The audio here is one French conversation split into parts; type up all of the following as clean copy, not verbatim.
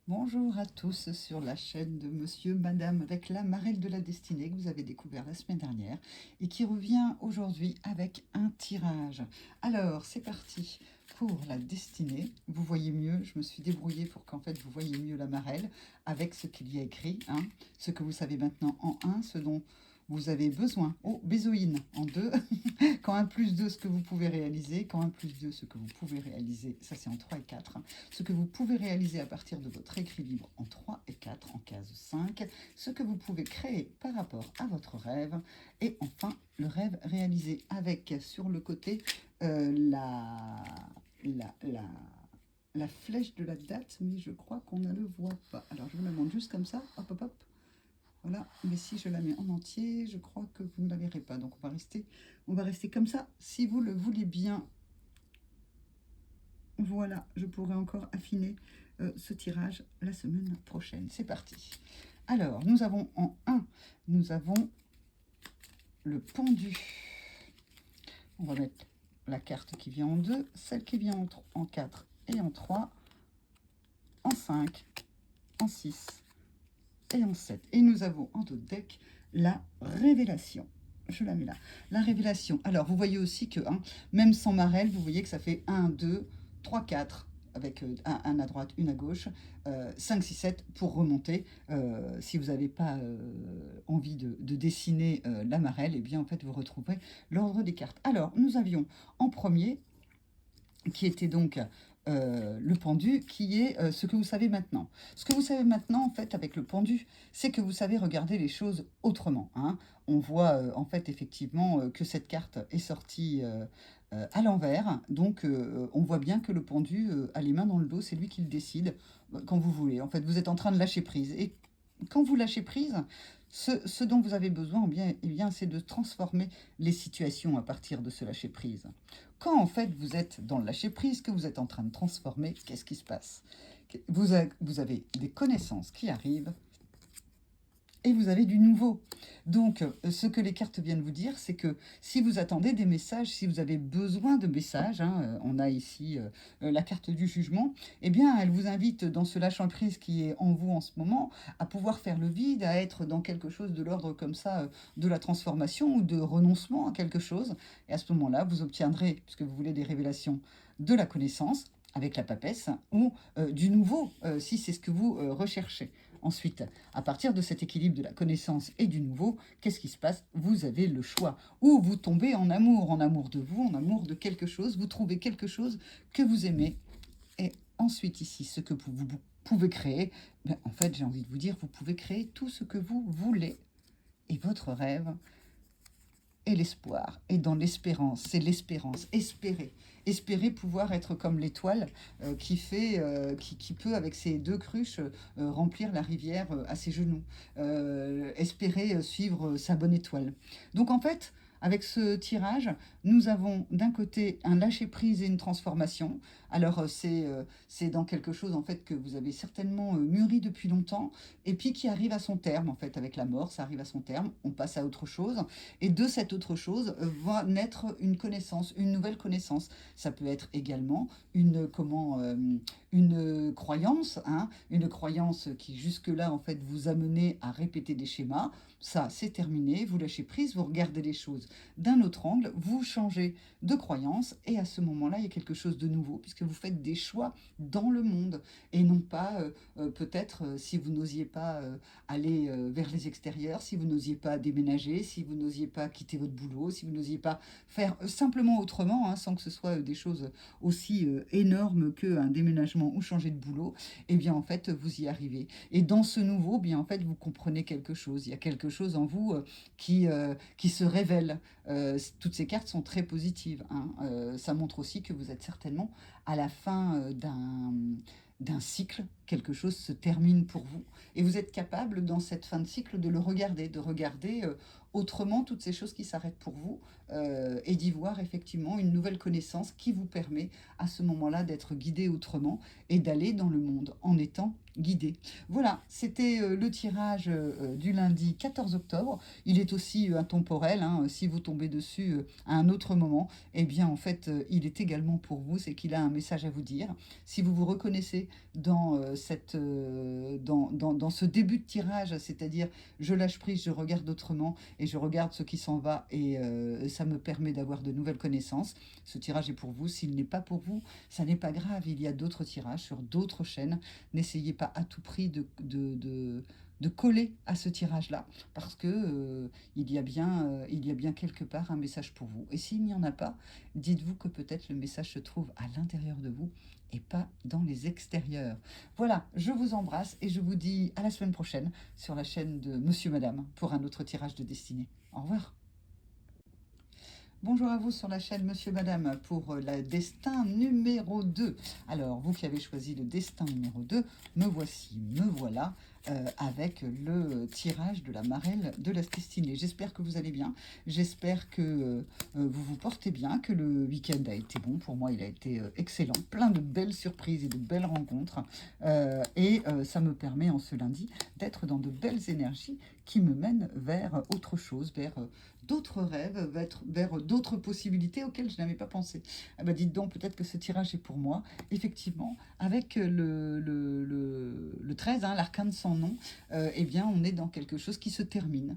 Bonjour à tous sur la chaîne de Monsieur, Madame avec la Marelle de la Destinée que vous avez découvert la semaine dernière et qui revient aujourd'hui avec un tirage. Alors, c'est parti pour la Destinée. Vous voyez mieux, je me suis débrouillée pour qu'en fait vous voyez mieux la Marelle avec ce qu'il y a écrit, hein, ce que vous savez maintenant en un, ce dont vous avez besoin. Oh, bézoïne en 2. Quand un plus 2, ce que vous pouvez réaliser. Quand un plus 2, ce que vous pouvez réaliser. Ça, c'est en 3 et 4. Ce que vous pouvez réaliser à partir de votre écrit libre en 3 et 4, en case 5. Ce que vous pouvez créer par rapport à votre rêve. Et enfin, le rêve réalisé avec, sur le côté, la, la, la flèche de la date. Mais je crois qu'on ne le voit pas. Alors, je vous la montre juste comme ça. Hop, hop, hop. Voilà, mais si je la mets en entier, je crois que vous ne la verrez pas. Donc on va rester comme ça. Si vous le voulez bien, voilà, je pourrai encore affiner ce tirage la semaine prochaine. C'est parti. Alors, nous avons en 1, nous avons le pendu. On va mettre la carte qui vient en 2, celle qui vient en 4 et en 3, en 5, en 6 et en 7. Et nous avons en d'autres deck la révélation. Je la mets là. La révélation. Alors, vous voyez aussi que, hein, même sans marelle, vous voyez que ça fait 1, 2, 3, 4, avec un à droite, une à gauche, 5, 6, 7 pour remonter. Si vous n'avez pas envie de dessiner la marelle, eh bien, en fait, vous retrouverez l'ordre des cartes. Alors, nous avions en premier, qui était donc le pendu, qui est ce que vous savez maintenant. Ce que vous savez maintenant, en fait, avec le pendu, c'est que vous savez regarder les choses autrement, hein. On voit, en fait, effectivement, que cette carte est sortie à l'envers. Donc, on voit bien que le pendu a les mains dans le dos, c'est lui qui le décide quand vous voulez. En fait, vous êtes en train de lâcher prise. Et quand vous lâchez prise, ce dont vous avez besoin, eh bien, c'est de transformer les situations à partir de ce lâcher prise. Quand en fait vous êtes dans le lâcher prise, que vous êtes en train de transformer, qu'est-ce qui se passe? Vous avez des connaissances qui arrivent et vous avez du nouveau. Donc, ce que les cartes viennent vous dire, c'est que si vous attendez des messages, si vous avez besoin de messages, hein, on a ici la carte du jugement, eh bien, elle vous invite dans ce lâcher-prise qui est en vous en ce moment, à pouvoir faire le vide, à être dans quelque chose de l'ordre comme ça, de la transformation ou de renoncement à quelque chose. Et à ce moment-là, vous obtiendrez, puisque vous voulez des révélations, de la connaissance, avec la papesse, ou du nouveau, si c'est ce que vous recherchez. Ensuite, à partir de cet équilibre de la connaissance et du nouveau, qu'est-ce qui se passe? Vous avez le choix. Ou vous tombez en amour de vous, en amour de quelque chose, vous trouvez quelque chose que vous aimez. Et ensuite, ici, ce que vous pouvez créer, ben, en fait, j'ai envie de vous dire, vous pouvez créer tout ce que vous voulez. Et votre rêve, et l'espoir. Et dans l'espérance, c'est l'espérance. Espérer. Espérer pouvoir être comme l'étoile qui peut, avec ses 2 cruches, remplir la rivière à ses genoux. Espérer suivre sa bonne étoile. Donc en fait, avec ce tirage, nous avons d'un côté un lâcher-prise et une transformation. Alors c'est dans quelque chose en fait que vous avez certainement mûri depuis longtemps et puis qui arrive à son terme en fait avec la mort, ça arrive à son terme, on passe à autre chose. Et de cette autre chose va naître une connaissance, une nouvelle connaissance. Ça peut être également une croyance, hein, une croyance qui jusque-là en fait vous a mené à répéter des schémas. Ça, c'est terminé, vous lâchez prise, vous regardez les choses d'un autre angle, vous changez de croyance et à ce moment-là, il y a quelque chose de nouveau puisque vous faites des choix dans le monde et non pas peut-être si vous n'osiez pas aller vers les extérieurs, si vous n'osiez pas déménager, si vous n'osiez pas quitter votre boulot, si vous n'osiez pas faire simplement autrement, hein, sans que ce soit des choses aussi énormes qu'un déménagement ou changer de boulot, eh bien en fait vous y arrivez. Et dans ce nouveau, bien en fait vous comprenez quelque chose. Il y a quelque chose en vous qui se révèle. Toutes ces cartes sont très positives, hein. Ça montre aussi que vous êtes certainement à la fin d'un cycle, quelque chose se termine pour vous. Et vous êtes capable, dans cette fin de cycle, de le regarder, de regarder autrement toutes ces choses qui s'arrêtent pour vous et d'y voir effectivement une nouvelle connaissance qui vous permet à ce moment-là d'être guidé autrement et d'aller dans le monde en étant guidés. Voilà, c'était le tirage du lundi 14 octobre. Il est aussi intemporel, hein, si vous tombez dessus à un autre moment, eh bien en fait il est également pour vous, c'est qu'il a un message à vous dire. Si vous vous reconnaissez dans, dans ce début de tirage, c'est-à-dire je lâche prise, je regarde autrement et je regarde ce qui s'en va et ça me permet d'avoir de nouvelles connaissances, ce tirage est pour vous. S'il n'est pas pour vous, ça n'est pas grave, il y a d'autres tirages sur d'autres chaînes. N'essayez pas à tout prix de coller à ce tirage-là, parce que il y a bien quelque part un message pour vous. Et s'il n'y en a pas, dites-vous que peut-être le message se trouve à l'intérieur de vous et pas dans les extérieurs. Voilà, je vous embrasse et je vous dis à la semaine prochaine sur la chaîne de Monsieur Madame pour un autre tirage de destinée. Au revoir. Bonjour à vous sur la chaîne Monsieur Madame pour le destin numéro 2. Alors, vous qui avez choisi le destin numéro 2, me voici, me voilà avec le tirage de la marelle de la destinée. J'espère que vous allez bien, j'espère que vous vous portez bien, que le week-end a été bon. Pour moi, il a été excellent, plein de belles surprises et de belles rencontres. Ça me permet en ce lundi d'être dans de belles énergies qui me mènent vers autre chose, vers d'autres rêves, vers d'autres possibilités auxquelles je n'avais pas pensé. Ah bah dites donc, peut-être que ce tirage est pour moi. Effectivement, avec le 13, hein, l'arcane sans nom, eh bien, on est dans quelque chose qui se termine.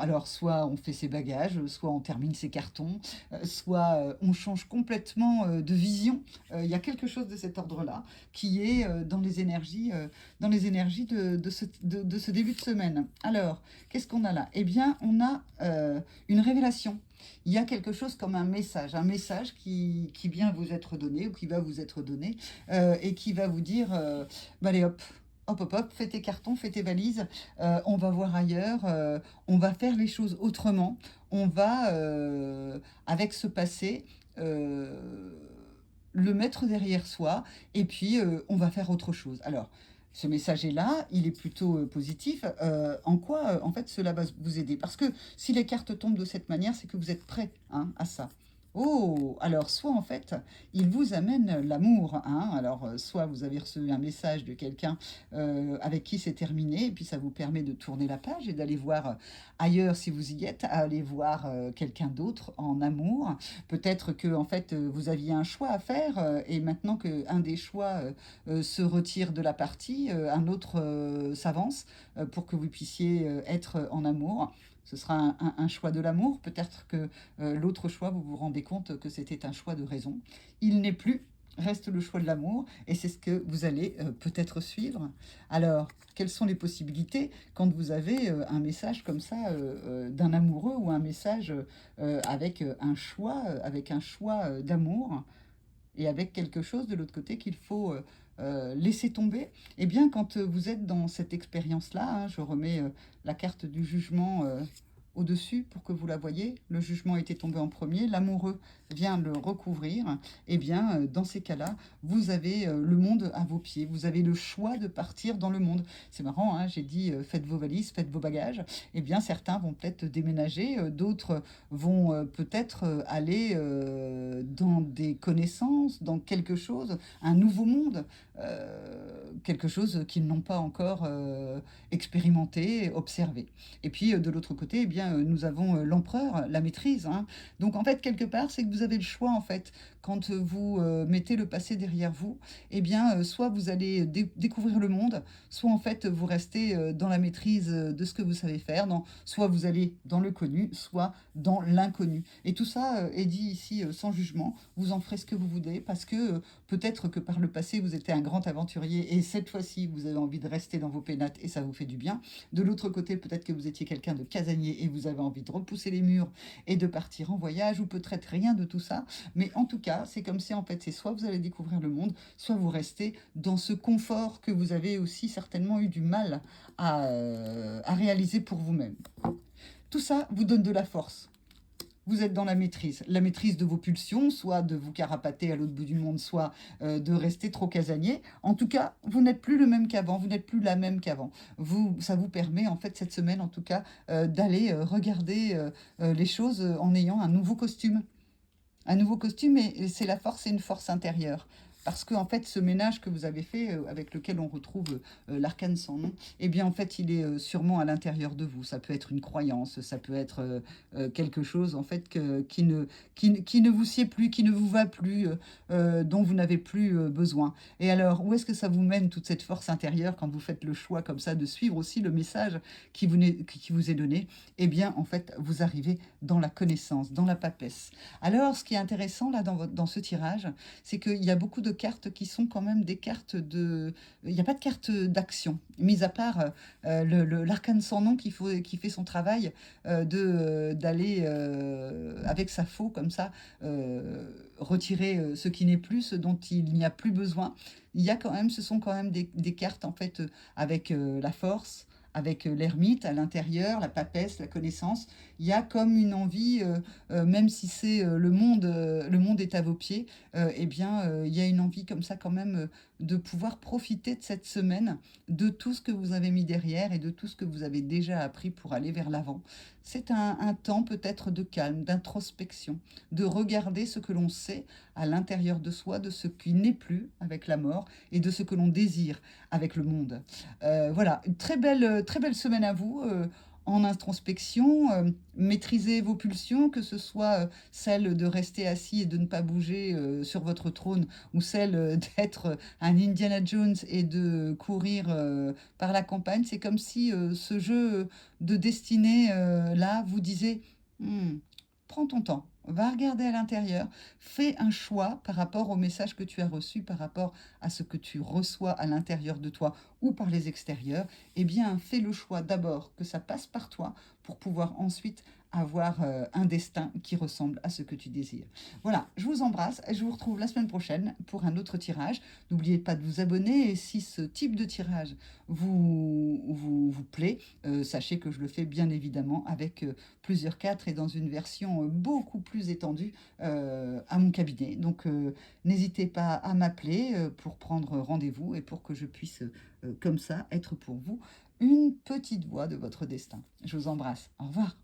Alors, soit on fait ses bagages, soit on termine ses cartons, soit on change complètement de vision. Il y a quelque chose de cet ordre-là qui est dans les énergies de ce début de semaine. Alors, qu'est-ce qu'on a là? Eh bien, on a une révélation. Il y a quelque chose comme un message qui vient vous être donné ou qui va vous être donné et qui va vous dire, bah, allez hop, hop, hop, hop, fais tes cartons, fais tes valises, on va voir ailleurs, on va faire les choses autrement, on va, avec ce passé, le mettre derrière soi, et puis on va faire autre chose. Alors, ce message est là, il est plutôt positif. En quoi, en fait, cela va vous aider? Parce que si les cartes tombent de cette manière, c'est que vous êtes prêt, hein, à ça. Oh, alors soit en fait, il vous amène l'amour, hein. Alors soit vous avez reçu un message de quelqu'un avec qui c'est terminé, et puis ça vous permet de tourner la page et d'aller voir ailleurs si vous y êtes, aller voir quelqu'un d'autre en amour. Peut-être que en fait vous aviez un choix à faire et maintenant que un des choix se retire de la partie, un autre s'avance pour que vous puissiez être en amour. Ce sera un choix de l'amour. Peut-être que l'autre choix, vous vous rendez compte que c'était un choix de raison. Il n'est plus, reste le choix de l'amour, et c'est ce que vous allez peut-être suivre. Alors, quelles sont les possibilités quand vous avez un message comme ça d'un amoureux ou un message avec un choix d'amour et avec quelque chose de l'autre côté qu'il faut laisser tomber? Eh bien, quand vous êtes dans cette expérience-là, hein, je remets la carte du jugement au-dessus pour que vous la voyez. Le jugement était tombé en premier, l'amoureux vient le recouvrir. Eh bien, dans ces cas-là, vous avez le monde à vos pieds. Vous avez le choix de partir dans le monde. C'est marrant, hein, j'ai dit faites vos valises, faites vos bagages. Eh bien, certains vont peut-être déménager, d'autres vont peut-être aller dans des connaissances, dans quelque chose, un nouveau monde, quelque chose qu'ils n'ont pas encore expérimenté, observé. Et puis de l'autre côté, eh bien, nous avons l'empereur, la maîtrise, hein. Donc en fait, quelque part, c'est que vous avez le choix en fait. Quand vous mettez le passé derrière vous, eh bien, soit vous allez découvrir le monde, soit en fait vous restez dans la maîtrise de ce que vous savez faire, soit vous allez dans le connu, soit dans l'inconnu. Et tout ça est dit ici sans jugement. Vous en ferez ce que vous voulez parce que peut-être que par le passé vous étiez un grand aventurier et cette fois-ci vous avez envie de rester dans vos pénates et ça vous fait du bien. De l'autre côté, peut-être que vous étiez quelqu'un de casanier et vous avez envie de repousser les murs et de partir en voyage, ou peut-être rien de tout ça. Mais en tout cas, c'est comme si en fait, c'est soit vous allez découvrir le monde, soit vous restez dans ce confort que vous avez aussi certainement eu du mal à réaliser pour vous-même. Tout ça vous donne de la force. Vous êtes dans la maîtrise de vos pulsions, soit de vous carapater à l'autre bout du monde, soit de rester trop casanier. En tout cas, vous n'êtes plus le même qu'avant, vous n'êtes plus la même qu'avant. Ça vous permet, en fait, cette semaine, en tout cas, d'aller regarder les choses en ayant un nouveau costume. Un nouveau costume, et c'est la force et une force intérieure. parce que en fait, ce ménage que vous avez fait, avec lequel on retrouve l'arcane sans nom, eh bien, en fait, il est sûrement à l'intérieur de vous. Ça peut être une croyance, ça peut être quelque chose, en fait, qui ne vous sied plus, qui ne vous va plus, dont vous n'avez plus besoin. Et alors, où est-ce que ça vous mène, toute cette force intérieure, quand vous faites le choix comme ça de suivre aussi le message qui vous est donné? Eh bien, en fait, vous arrivez dans la connaissance, dans la papesse. Alors, ce qui est intéressant là dans ce tirage, c'est qu'il y a beaucoup de cartes qui sont quand même des cartes de... Il n'y a pas de carte d'action, mis à part l'arcane sans nom qui fait son travail d'aller avec sa faux comme ça, retirer ce qui n'est plus, ce dont il n'y a plus besoin. Il y a quand même, ce sont quand même des cartes en fait avec la force, avec l'ermite à l'intérieur, la papesse, la connaissance. Il y a comme une envie, même si c'est le monde est à vos pieds, eh bien, il y a une envie comme ça quand même de pouvoir profiter de cette semaine, de tout ce que vous avez mis derrière et de tout ce que vous avez déjà appris pour aller vers l'avant. C'est un temps peut-être de calme, d'introspection, de regarder ce que l'on sait à l'intérieur de soi, de ce qui n'est plus avec la mort et de ce que l'on désire avec le monde. Voilà, une très belle semaine à vous. En introspection, maîtrisez vos pulsions, que ce soit celle de rester assis et de ne pas bouger sur votre trône, ou celle d'être un Indiana Jones et de courir par la campagne. C'est comme si ce jeu de destinée, là, vous disait, hmm, prends ton temps, va regarder à l'intérieur, fais un choix par rapport au message que tu as reçu, par rapport à ce que tu reçois à l'intérieur de toi ou par les extérieurs. Eh bien, fais le choix d'abord que ça passe par toi pour pouvoir ensuite avoir un destin qui ressemble à ce que tu désires. Voilà, je vous embrasse et je vous retrouve la semaine prochaine pour un autre tirage. N'oubliez pas de vous abonner, et si ce type de tirage vous plaît, sachez que je le fais bien évidemment avec plusieurs cartes et dans une version beaucoup plus étendue à mon cabinet. Donc n'hésitez pas à m'appeler pour prendre rendez-vous et pour que je puisse comme ça être pour vous une petite voix de votre destin. Je vous embrasse. Au revoir.